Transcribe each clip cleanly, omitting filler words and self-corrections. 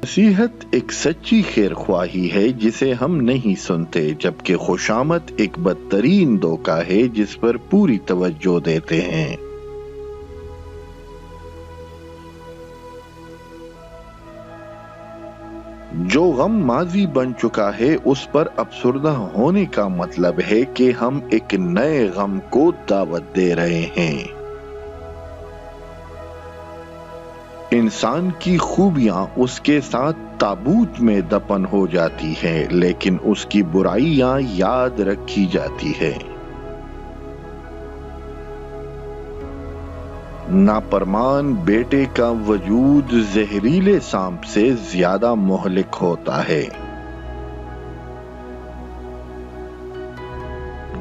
नसीहत एक सच्ची खैर ख्वाही है जिसे हम नहीं सुनते, जबकि खुशामद एक बदतरीन धोखा है जिस पर पूरी तवज्जो देते हैं। जो गम माजी बन चुका है उस पर अफसुर्दा होने का मतलब है कि हम एक नए गम को दावत दे रहे हैं। इंसान की खूबियां उसके साथ ताबूत में दफन हो जाती हैं, लेकिन उसकी बुराइयां याद रखी जाती है। नाफरमान बेटे का वजूद जहरीले सांप से ज्यादा मुहलिक होता है।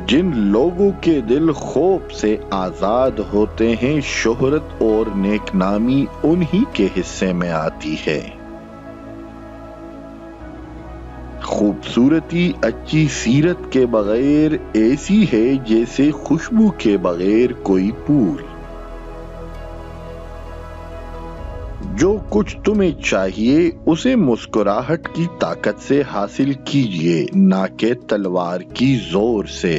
जिन लोगों के दिल खौफ से आजाद होते हैं, शोहरत और नेकनामी उन्हीं के हिस्से में आती है। खूबसूरती अच्छी सीरत के बगैर ऐसी है जैसे खुशबू के बगैर कोई फूल। जो कुछ तुम्हें चाहिए उसे मुस्कुराहट की ताकत से हासिल कीजिए, ना कि तलवार की जोर से।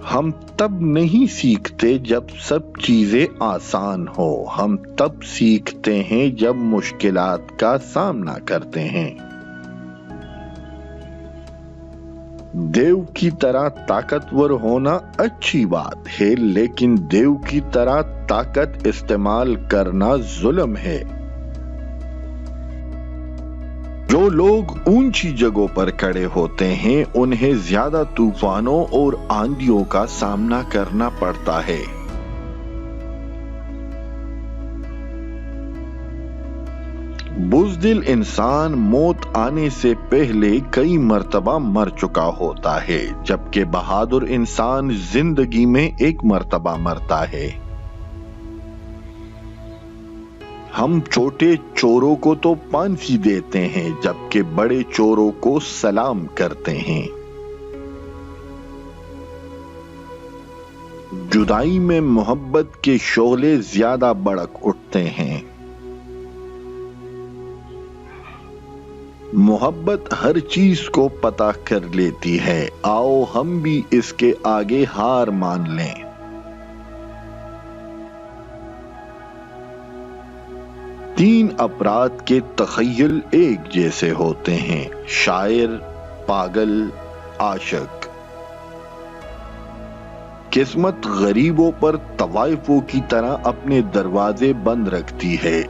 हम तब नहीं सीखते जब सब चीजें आसान हो, हम तब सीखते हैं जब मुश्किलात का सामना करते हैं। देव की तरह ताकतवर होना अच्छी बात है, लेकिन देव की तरह ताकत इस्तेमाल करना जुल्म है। जो लोग ऊंची जगहों पर खड़े होते हैं उन्हें ज्यादा तूफानों और आंधियों का सामना करना पड़ता है। बुज़दिल इंसान मौत आने से पहले कई मर्तबा मर चुका होता है, जबकि बहादुर इंसान जिंदगी में एक मर्तबा मरता है। हम छोटे चोरों को तो फांसी देते हैं, जबकि बड़े चोरों को सलाम करते हैं। जुदाई में मोहब्बत के शोले ज्यादा भड़क उठते हैं। मोहब्बत हर चीज को पता कर लेती है, आओ हम भी इसके आगे हार मान लें। तीन अफराद के तखय्युल एक जैसे होते हैं, शायर, पागल, आशिक। किस्मत गरीबों पर तवाइफों की तरह अपने दरवाजे बंद रखती है,